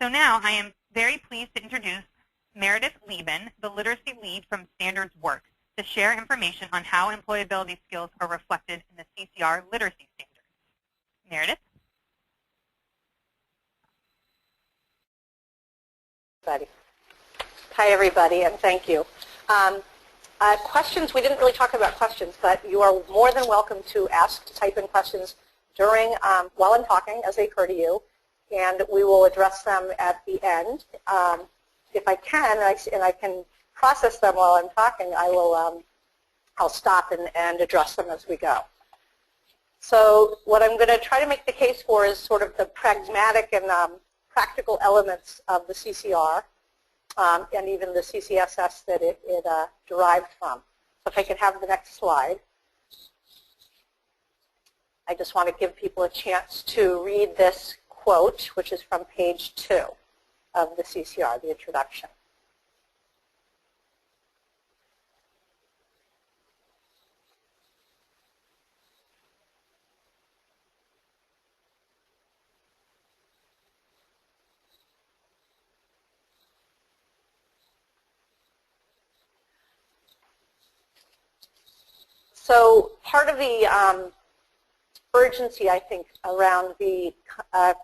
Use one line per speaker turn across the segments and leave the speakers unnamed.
So now I am very pleased to introduce Meredith Liben, the literacy lead from StandardsWork, to share information on how employability skills are reflected in the CCR Literacy Standards. Meredith?
Hi, everybody, and thank you. Questions, we didn't really talk about questions, but you are more than welcome to type in questions during, while I'm talking, as they occur to you, and we will address them at the end. If I can, and I can process them while I'm talking, I'll stop and address them as we go. So what I'm going to try to make the case for is sort of the pragmatic and practical elements of the CCR and even the CCSS that it derived from. So if I could have the next slide. I just want to give people a chance to read this quote, which is from page 2 of the CCR, the introduction. So part of the urgency, I think, around the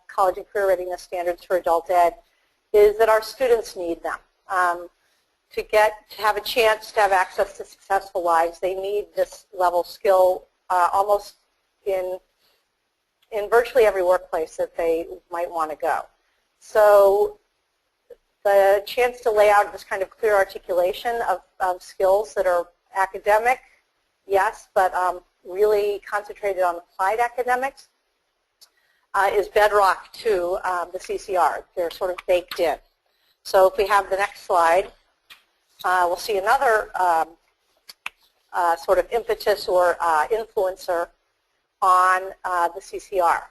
college and career readiness standards for adult ed is that our students need them. To have a chance to have access to successful lives, they need this level of skill almost in virtually every workplace that they might want to go. So the chance to lay out this kind of clear articulation of skills that are academic, yes, but really concentrated on applied academics is bedrock to the CCR. They're sort of baked in. So if we have the next slide, we'll see another sort of impetus or influencer on the CCR.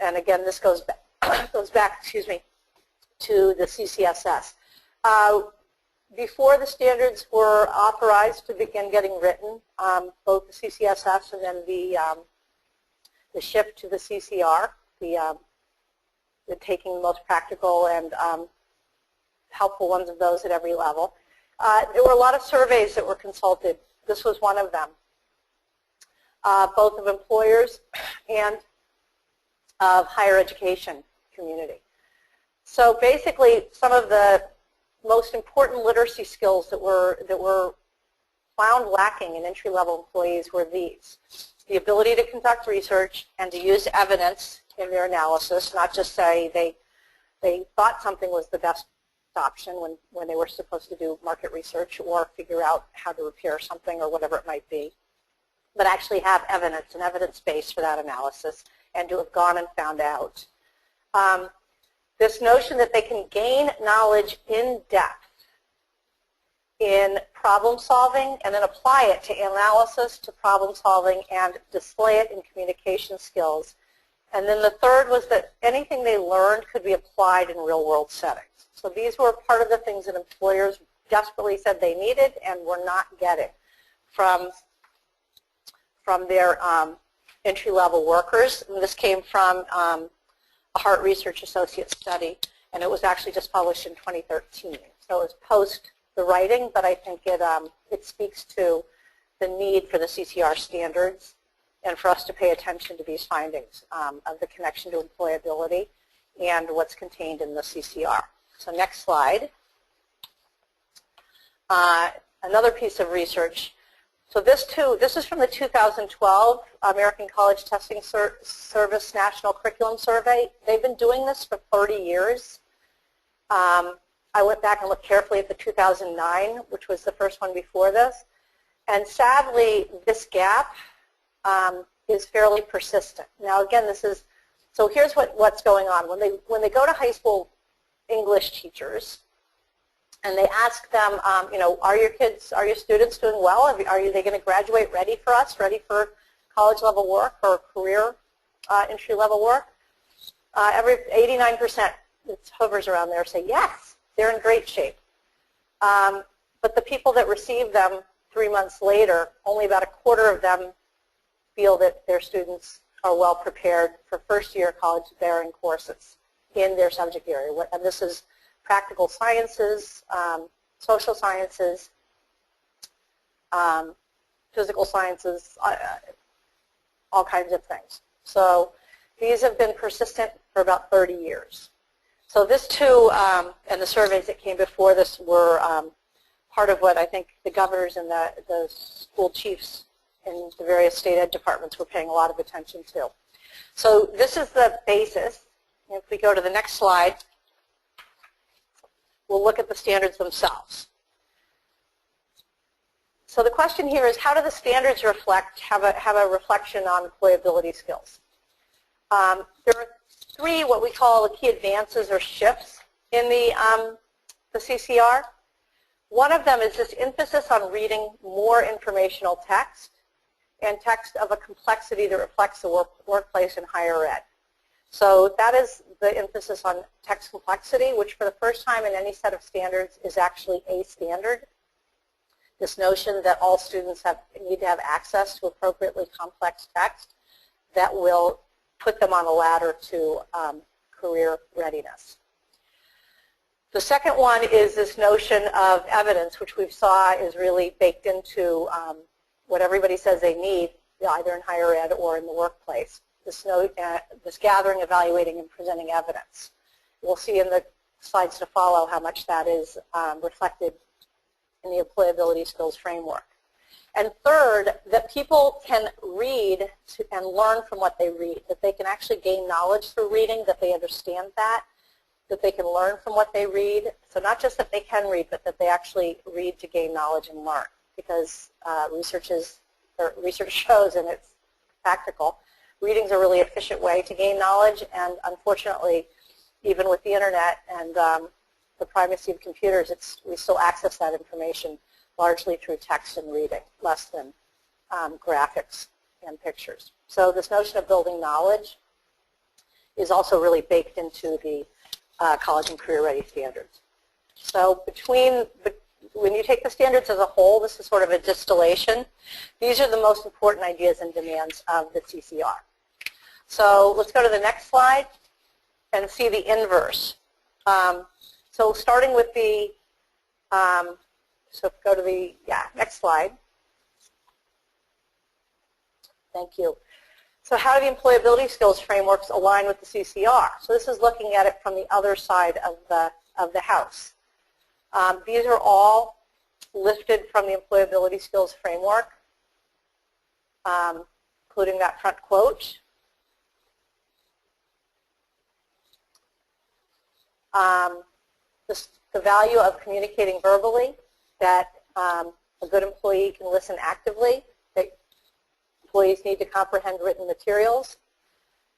And again, this goes back, excuse me, to the CCSS. Before the standards were authorized to begin getting written, both the CCSS and then the shift to the CCR, the taking the most practical and helpful ones of those at every level. There were a lot of surveys that were consulted. This was one of them, both of employers and of higher education community. So basically, some of the most important literacy skills that were found lacking in entry-level employees were these: the ability to conduct research and to use evidence in their analysis, not just say they thought something was the best option when they were supposed to do market research or figure out how to repair something or whatever it might be, but actually have evidence, an evidence base for that analysis, and to have gone and found out. This notion that they can gain knowledge in depth in problem solving and then apply it to analysis, to problem solving, and display it in communication skills. And then the third was that anything they learned could be applied in real-world settings. So these were part of the things that employers desperately said they needed and were not getting from their entry-level workers. And this came from a Hart Research Associate study, and it was actually just published in 2013. So it was post the writing, but I think it speaks to the need for the CCR standards and for us to pay attention to these findings of the connection to employability and what's contained in the CCR. So next slide. Another piece of research. So this is from the 2012 American College Testing Service National Curriculum Survey. They've been doing this for 30 years. I went back and looked carefully at the 2009, which was the first one before this. And sadly, this gap is fairly persistent. Now again, so here's what's going on. When they go to high school English teachers, and they ask them, are your students doing well? Are they going to graduate ready for us, ready for college-level work or career entry-level work? Every 89%, it hovers around there, say yes, they're in great shape. But the people that receive them 3 months later, only about a quarter of them feel that their students are well prepared for first-year college-bearing courses. in their subject area. And this is practical sciences, social sciences, physical sciences, all kinds of things. So these have been persistent for about 30 years. So this too, and the surveys that came before this were part of what I think the governors and the school chiefs in the various state ed departments were paying a lot of attention to. So this is the basis. If we go to the next slide, we'll look at the standards themselves. So the question here is, how do the standards have a reflection on employability skills? There are three what we call the key advances or shifts in the CCR. One of them is this emphasis on reading more informational text and text of a complexity that reflects the workplace in higher ed. So that is the emphasis on text complexity, which for the first time in any set of standards is actually a standard. This notion that all students need to have access to appropriately complex text that will put them on a ladder to career readiness. The second one is this notion of evidence, which we saw is really baked into what everybody says they need, either in higher ed or in the workplace. This gathering, evaluating, and presenting evidence. We'll see in the slides to follow how much that is reflected in the employability skills framework. And third, that people can read and learn from what they read, that they can actually gain knowledge through reading, that they understand that they can learn from what they read. So not just that they can read, but that they actually read to gain knowledge and learn, because research shows, and it's practical, reading is a really efficient way to gain knowledge, and unfortunately, even with the internet and the primacy of computers, we still access that information largely through text and reading, less than graphics and pictures. So this notion of building knowledge is also really baked into the college and career ready standards. So when you take the standards as a whole, this is sort of a distillation. These are the most important ideas and demands of the CCR. So let's go to the next slide and see the inverse. So starting with the, so go to the, next slide. Thank you. So how do the employability skills frameworks align with the CCR? So this is looking at it from the other side of the house. These are all lifted from the employability skills framework, including that front quote. The value of communicating verbally, that a good employee can listen actively, that employees need to comprehend written materials,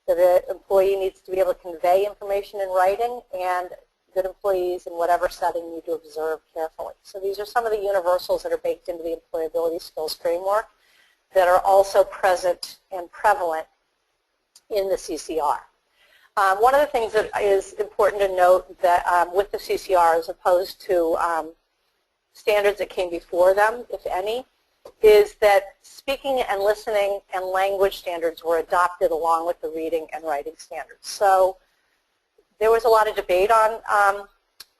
that an employee needs to be able to convey information in writing, and good employees in whatever setting need to observe carefully. So these are some of the universals that are baked into the employability skills framework that are also present and prevalent in the CCR. One of the things that is important to note that with the CCR, as opposed to standards that came before them, if any, is that speaking and listening and language standards were adopted along with the reading and writing standards. So there was a lot of debate on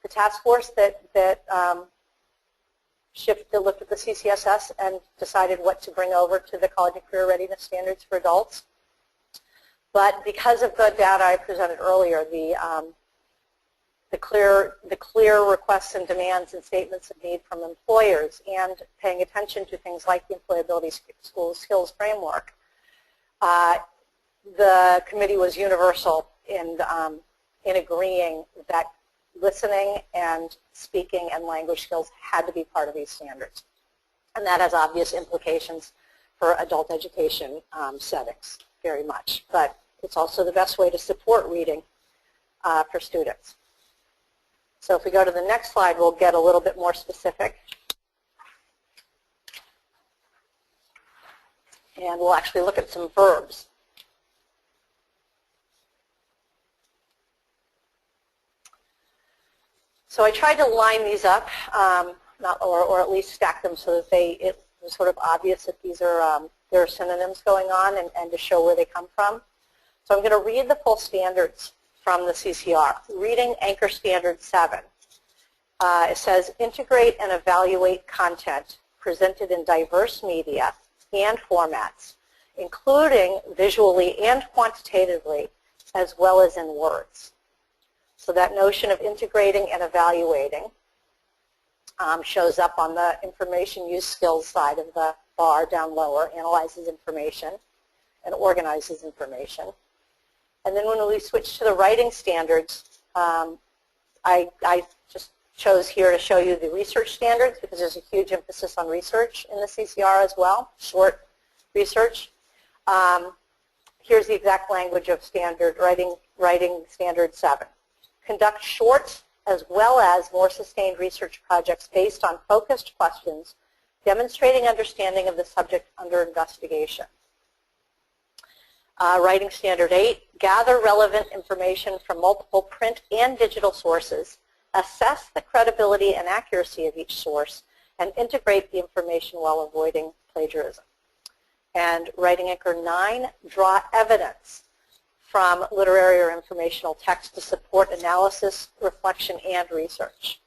the task force that looked at the CCSS and decided what to bring over to the college and career readiness standards for adults. But because of the data I presented earlier, the clear requests and demands and statements of need from employers, and paying attention to things like the employability skills framework, the committee was universal in agreeing that listening and speaking and language skills had to be part of these standards. And that has obvious implications for adult education settings, very much. But it's also the best way to support reading for students. So if we go to the next slide, we'll get a little bit more specific. And we'll actually look at some verbs. So I tried to line these up, or at least stack them so that it was sort of obvious that these are there are synonyms going on, and to show where they come from. So I'm going to read the full standards from the CCR. Reading Anchor Standard 7. It says, integrate and evaluate content presented in diverse media and formats, including visually and quantitatively, as well as in words. So that notion of integrating and evaluating shows up on the information use skills side of the bar down lower, analyzes information and organizes information. And then when we switch to the writing standards, I just chose here to show you the research standards because there's a huge emphasis on research in the CCR as well, short research. Here's the exact language of standard writing standard 7. Conduct short as well as more sustained research projects based on focused questions demonstrating understanding of the subject under investigation. Writing Standard 8, gather relevant information from multiple print and digital sources, assess the credibility and accuracy of each source, and integrate the information while avoiding plagiarism. And Writing Anchor 9, draw evidence from literary or informational text to support analysis, reflection, and research.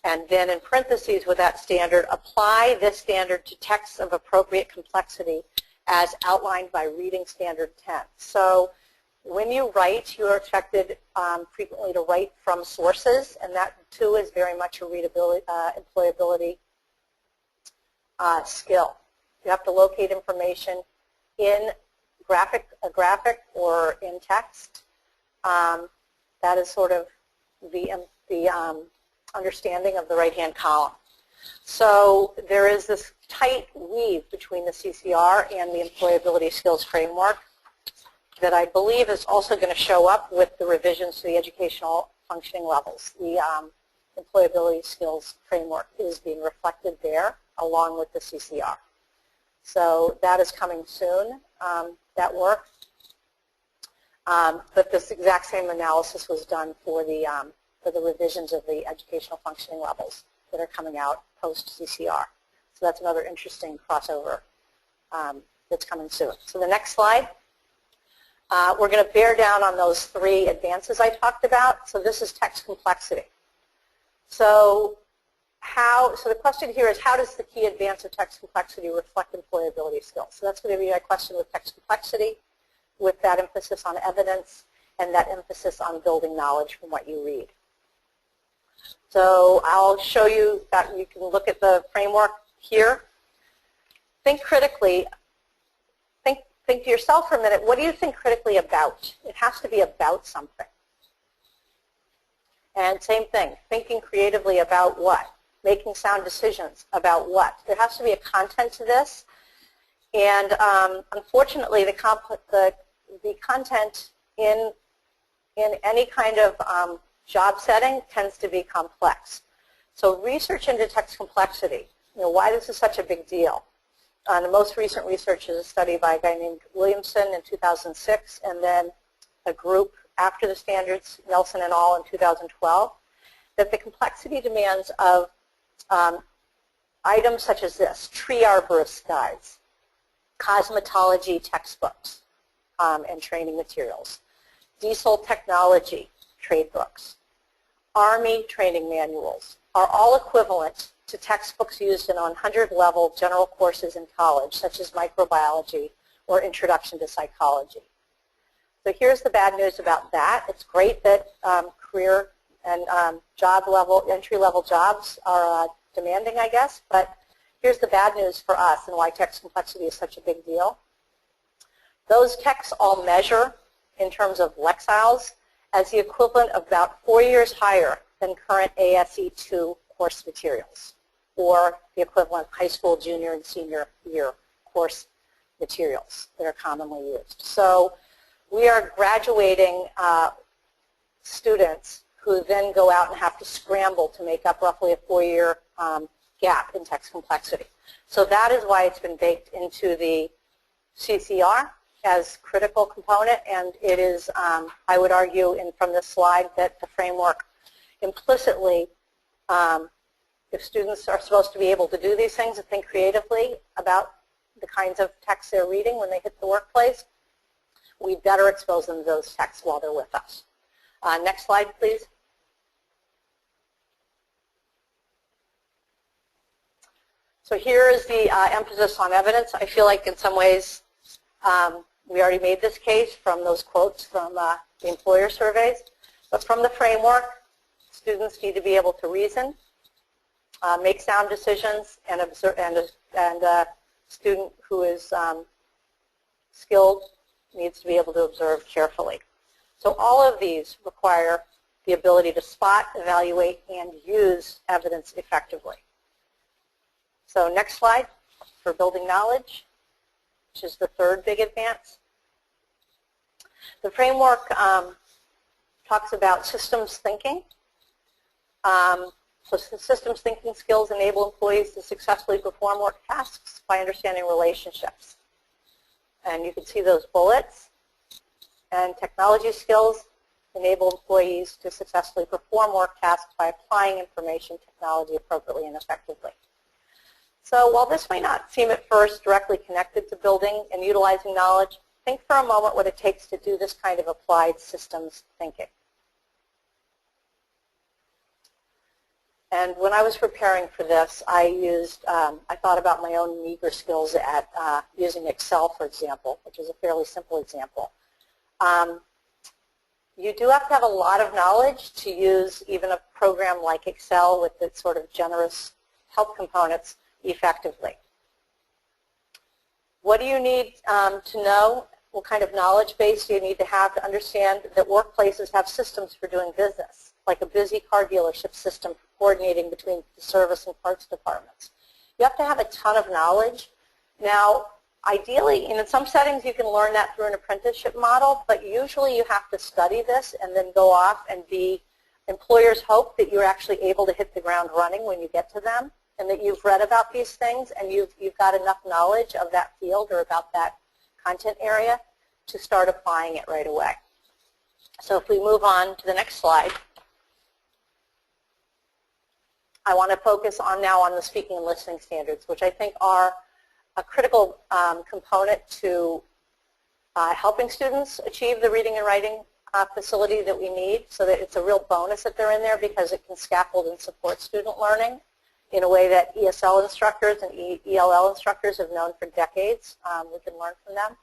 And then in parentheses with that standard, apply this standard to texts of appropriate complexity as outlined by Reading Standard 10. So when you write, you are expected frequently to write from sources, and that too is very much a readability, employability skill. You have to locate information in a graphic or in text. That is sort of the understanding of the right-hand column. So there is this tight weave between the CCR and the employability skills framework that I believe is also going to show up with the revisions to the educational functioning levels. The employability skills framework is being reflected there along with the CCR. So that is coming soon, that work. But this exact same analysis was done for the revisions of the educational functioning levels that are coming out post-CCR. So that's another interesting crossover that's coming soon. So the next slide, we're going to bear down on those 3 advances I talked about. So this is text complexity. So the question here is, how does the key advance of text complexity reflect employability skills? So that's going to be my question with text complexity, with that emphasis on evidence and that emphasis on building knowledge from what you read. So I'll show you that. You can look at the framework here. Think critically. Think to yourself for a minute, what do you think critically about? It has to be about something. And same thing, thinking creatively about what? Making sound decisions about what? There has to be a content to this. And unfortunately, the content in any kind of job setting tends to be complex. So research into text complexity, why this is such a big deal. The most recent research is a study by a guy named Williamson in 2006, and then a group after the standards, Nelson et al. In 2012, that the complexity demands of items such as this, tree arborist guides, cosmetology textbooks and training materials, diesel technology trade books, Army training manuals are all equivalent to textbooks used in 100-level general courses in college, such as microbiology or introduction to psychology. So here's the bad news about that. It's great that career and entry-level jobs are demanding, I guess, but here's the bad news for us and why text complexity is such a big deal. Those texts all measure in terms of lexiles as the equivalent of about 4 years higher than current ASE 2 course materials, or the equivalent high school junior and senior year course materials that are commonly used. So we are graduating students who then go out and have to scramble to make up roughly a 4-year gap in text complexity. So that is why it's been baked into the CCR as critical component, and it is, I would argue from this slide, that the framework implicitly, if students are supposed to be able to do these things and think creatively about the kinds of texts they're reading when they hit the workplace, we better expose them to those texts while they're with us. Next slide, please. So here is the emphasis on evidence. I feel like in some ways we already made this case from those quotes from the employer surveys. But from the framework, students need to be able to reason, make sound decisions, and observe, and a student who is skilled needs to be able to observe carefully. So all of these require the ability to spot, evaluate, and use evidence effectively. So next slide for building knowledge, which is the third big advance. The framework talks about systems thinking. So systems thinking skills enable employees to successfully perform work tasks by understanding relationships. And you can see those bullets. And technology skills enable employees to successfully perform work tasks by applying information technology appropriately and effectively. So while this may not seem at first directly connected to building and utilizing knowledge, think for a moment what it takes to do this kind of applied systems thinking. And when I was preparing for this, I thought about my own meager skills at using Excel, for example, which is a fairly simple example. You do have to have a lot of knowledge to use even a program like Excel with its sort of generous help components effectively. What do you need to know? What kind of knowledge base do you need to have to understand that workplaces have systems for doing business, like a busy car dealership system for coordinating between the service and parts departments? You have to have a ton of knowledge. Now, ideally, in some settings you can learn that through an apprenticeship model, but usually you have to study this and then go off and employers hope that you're actually able to hit the ground running when you get to them, and that you've read about these things and you've got enough knowledge of that field or about that content area to start applying it right away. So if we move on to the next slide, I want to focus now on the speaking and listening standards, which I think are a critical component to helping students achieve the reading and writing facility that we need, so that it's a real bonus that they're in there because it can scaffold and support student learning in a way that ESL instructors and ELL instructors have known for decades. We can learn from them.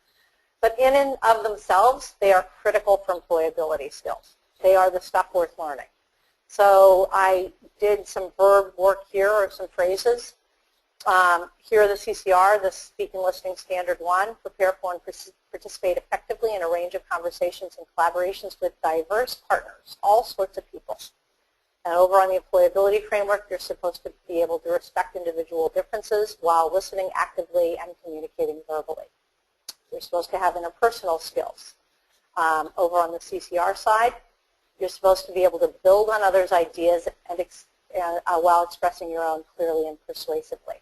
But in and of themselves, they are critical for employability skills. They are the stuff worth learning. So I did some verb work here, or some phrases. Here are the CCR, the Speaking Listening Standard 1, prepare for and participate effectively in a range of conversations and collaborations with diverse partners, all sorts of people. And over on the employability framework, you're supposed to be able to respect individual differences while listening actively and communicating verbally. You're supposed to have interpersonal skills. Over on the CCR side, you're supposed to be able to build on others' ideas and while expressing your own clearly and persuasively.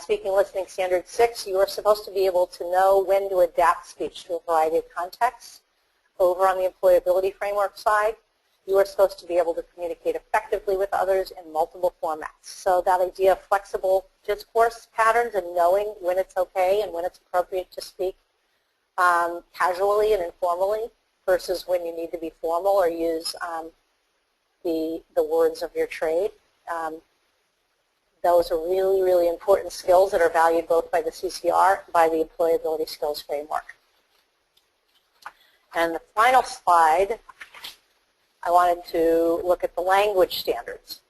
Speaking Listening Standard 6, you are supposed to be able to know when to adapt speech to a variety of contexts. Over on the employability framework side, you are supposed to be able to communicate effectively with others in multiple formats. So that idea of flexible discourse patterns and knowing when it's okay and when it's appropriate to speak casually and informally versus when you need to be formal or use the words of your trade. Those are really, really important skills that are valued both by the CCR and by the Employability Skills Framework. And the final slide, I wanted to look at the language standards.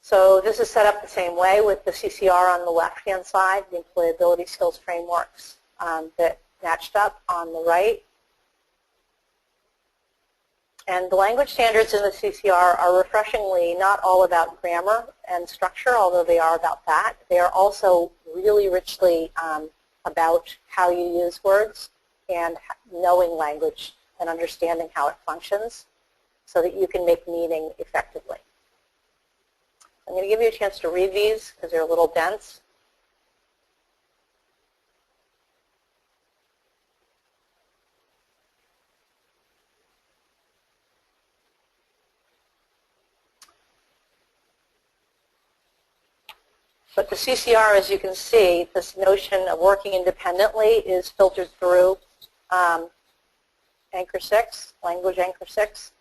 So this is set up the same way with the CCR on the left-hand side, the Employability Skills Frameworks that matched up on the right. And the language standards in the CCR are refreshingly not all about grammar and structure, although they are about that. They are also really richly about how you use words and knowing language and understanding how it functions so that you can make meaning effectively. I'm going to give you a chance to read these because they're a little dense. But the CCR, as you can see, this notion of working independently is filtered through Anchor 6, Language Anchor 6.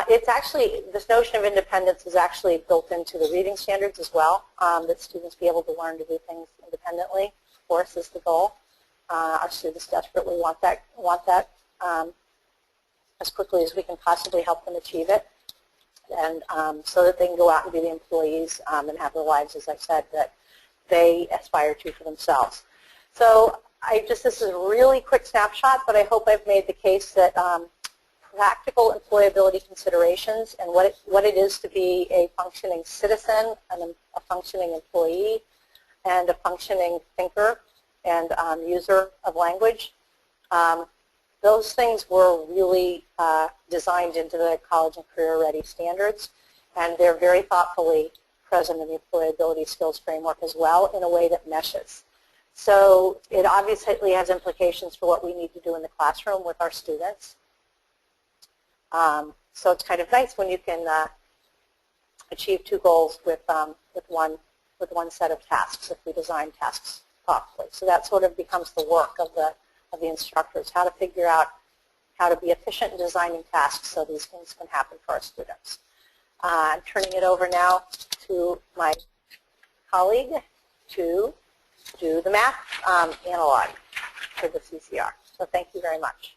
It's actually, this notion of independence is actually built into the reading standards as well, that students be able to learn to do things independently, of course, is the goal. Our students desperately want that as quickly as we can possibly help them achieve it, and so that they can go out and be the employees and have the lives, as I said, that they aspire to for themselves. So this is a really quick snapshot, but I hope I've made the case that practical employability considerations and what it is to be a functioning citizen and a functioning employee and a functioning thinker and user of language, those things were really designed into the College and Career Ready Standards, and they're very thoughtfully present in the Employability Skills Framework as well in a way that meshes. So it obviously has implications for what we need to do in the classroom with our students. So it's kind of nice when you can achieve two goals with one set of tasks if we design tasks thoughtfully. So that sort of becomes the work of the instructors, how to figure out how to be efficient in designing tasks so these things can happen for our students. I'm turning it over now to my colleague to do the math analog for the CCR. So thank you very much.